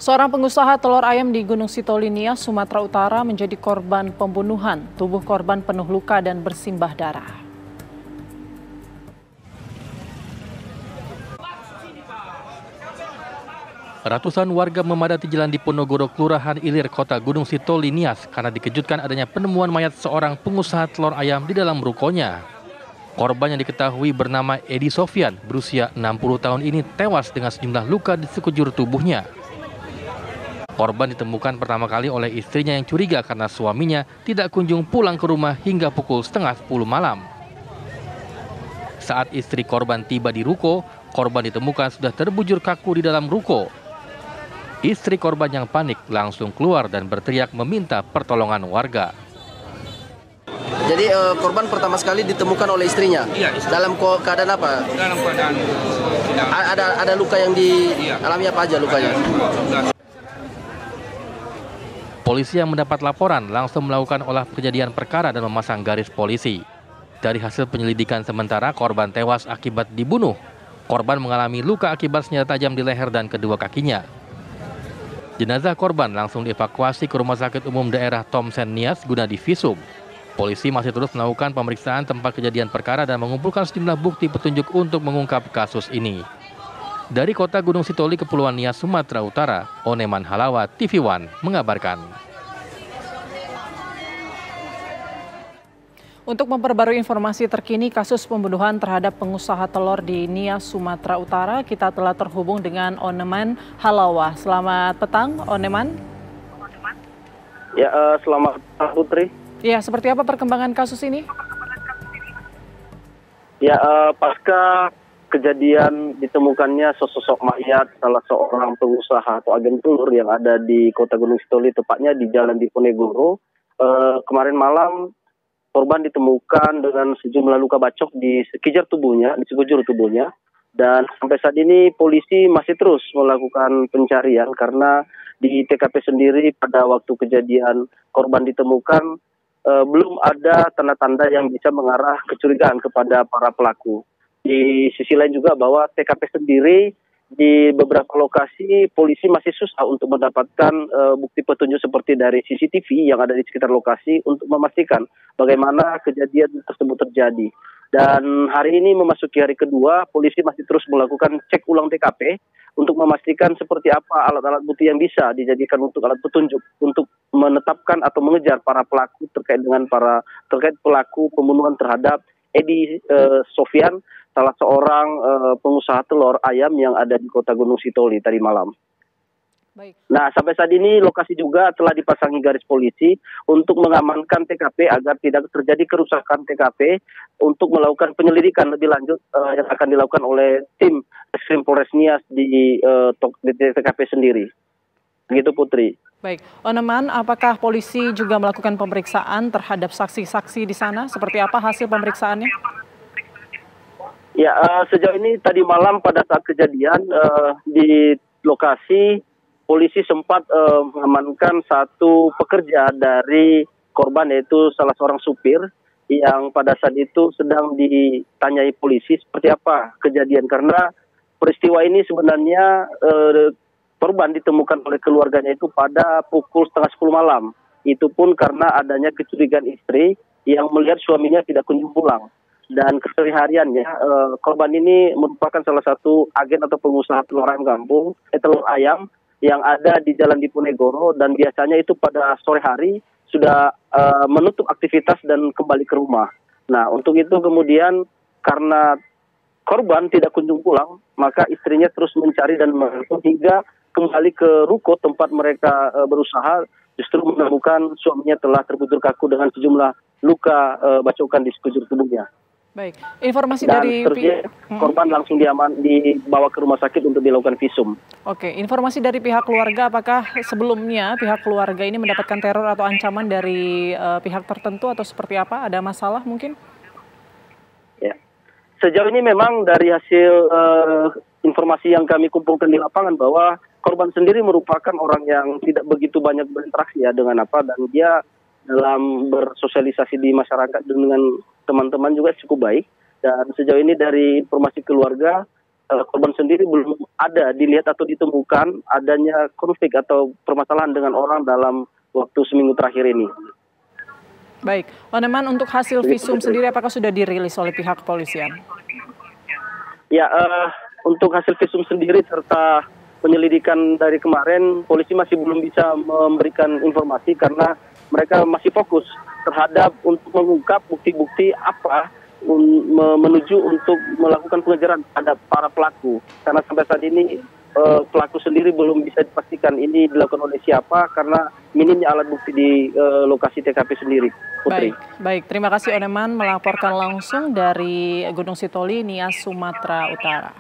Seorang pengusaha telur ayam di Gunung Sitolinia, Sumatera Utara menjadi korban pembunuhan. Tubuh korban penuh luka dan bersimbah darah. Ratusan warga memadati jalan di Ponorogo, Kelurahan Ilir, Kota Gunung Sitolinias karena dikejutkan adanya penemuan mayat seorang pengusaha telur ayam di dalam rukonya. Korban yang diketahui bernama Edi Sofyan, berusia 60 tahun ini tewas dengan sejumlah luka di sekujur tubuhnya. Korban ditemukan pertama kali oleh istrinya yang curiga karena suaminya tidak kunjung pulang ke rumah hingga pukul setengah 10 malam. Saat istri korban tiba di ruko, korban ditemukan sudah terbujur kaku di dalam ruko. Istri korban yang panik langsung keluar dan berteriak meminta pertolongan warga. Jadi korban pertama sekali ditemukan oleh istrinya. Iya, istri. Dalam keadaan apa? Dalam keadaan Ada luka yang dialami apa aja lukanya? Polisi yang mendapat laporan langsung melakukan olah kejadian perkara dan memasang garis polisi. Dari hasil penyelidikan sementara, korban tewas akibat dibunuh. Korban mengalami luka akibat senjata tajam di leher dan kedua kakinya. Jenazah korban langsung dievakuasi ke Rumah Sakit Umum Daerah Thomson Nias guna divisum. Polisi masih terus melakukan pemeriksaan tempat kejadian perkara dan mengumpulkan sejumlah bukti petunjuk untuk mengungkap kasus ini. Dari Kota Gunung Sitoli, Kepulauan Nias, Sumatera Utara, Oneman Halawa, TV One mengabarkan. Untuk memperbarui informasi terkini kasus pembunuhan terhadap pengusaha telur di Nias, Sumatera Utara, kita telah terhubung dengan Oneman Halawa. Selamat petang, Oneman. Ya, selamat petang, Putri. Ya, seperti apa perkembangan kasus ini? Ya, pasca kejadian ditemukannya sosok mayat salah seorang pengusaha atau agen telur yang ada di Kota Gunung Sitoli, tepatnya di Jalan Diponegoro. Kemarin malam korban ditemukan dengan sejumlah luka bacok di sekujur tubuhnya, dan sampai saat ini polisi masih terus melakukan pencarian karena di TKP sendiri pada waktu kejadian korban ditemukan belum ada tanda-tanda yang bisa mengarah kecurigaan kepada para pelaku. Di sisi lain juga bahwa TKP sendiri di beberapa lokasi polisi masih susah untuk mendapatkan bukti petunjuk seperti dari CCTV yang ada di sekitar lokasi untuk memastikan bagaimana kejadian tersebut terjadi. Dan hari ini memasuki hari kedua, polisi masih terus melakukan cek ulang TKP untuk memastikan seperti apa alat-alat bukti yang bisa dijadikan untuk alat petunjuk untuk menetapkan atau mengejar para pelaku terkait pelaku pembunuhan terhadap Edi Sofyan, salah seorang pengusaha telur ayam yang ada di Kota Gunung Sitoli tadi malam. Baik. Nah, sampai saat ini lokasi juga telah dipasangi garis polisi untuk mengamankan TKP agar tidak terjadi kerusakan TKP untuk melakukan penyelidikan lebih lanjut yang akan dilakukan oleh tim Reskrim Polres Nias di TKP sendiri. Begitu, Putri. Baik, Oneman, apakah polisi juga melakukan pemeriksaan terhadap saksi-saksi di sana? Seperti apa hasil pemeriksaannya? Ya, sejauh ini tadi malam pada saat kejadian di lokasi polisi sempat mengamankan satu pekerja dari korban, yaitu salah seorang supir yang pada saat itu sedang ditanyai polisi seperti apa kejadian, karena peristiwa ini sebenarnya korban ditemukan oleh keluarganya itu pada pukul setengah 10 malam. Itu pun karena adanya kecurigaan istri yang melihat suaminya tidak kunjung pulang. Dan kesehariannya korban ini merupakan salah satu agen atau pengusaha telur ayam yang ada di Jalan Diponegoro, dan biasanya itu pada sore hari sudah menutup aktivitas dan kembali ke rumah. Nah, untuk itu kemudian karena korban tidak kunjung pulang, maka istrinya terus mencari dan menelpon hingga kembali ke ruko tempat mereka berusaha, justru menemukan suaminya telah terbujur kaku dengan sejumlah luka bacokan di sekujur tubuhnya. Baik, informasi dan dari korban langsung dibawa ke rumah sakit untuk dilakukan visum. Oke, informasi dari pihak keluarga, apakah sebelumnya pihak keluarga ini mendapatkan teror atau ancaman dari pihak tertentu atau seperti apa? Ada masalah mungkin? Ya, sejauh ini memang dari hasil informasi yang kami kumpulkan di lapangan bahwa korban sendiri merupakan orang yang tidak begitu banyak berinteraksi ya dan dia dalam bersosialisasi di masyarakat dengan teman-teman juga cukup baik. Dan sejauh ini dari informasi keluarga, korban sendiri belum ada dilihat atau ditemukan adanya konflik atau permasalahan dengan orang dalam waktu seminggu terakhir ini. Baik, Oneman, untuk hasil visum sendiri apakah sudah dirilis oleh pihak kepolisian? Ya, untuk hasil visum sendiri serta penyelidikan dari kemarin, polisi masih belum bisa memberikan informasi karena mereka masih fokus terhadap untuk mengungkap bukti-bukti apa menuju untuk melakukan pengejaran terhadap para pelaku. Karena sampai saat ini pelaku sendiri belum bisa dipastikan ini dilakukan oleh siapa karena minimnya alat bukti di lokasi TKP sendiri. Putri. Baik. Terima kasih Oneman melaporkan langsung dari Gunung Sitoli, Nias, Sumatera Utara.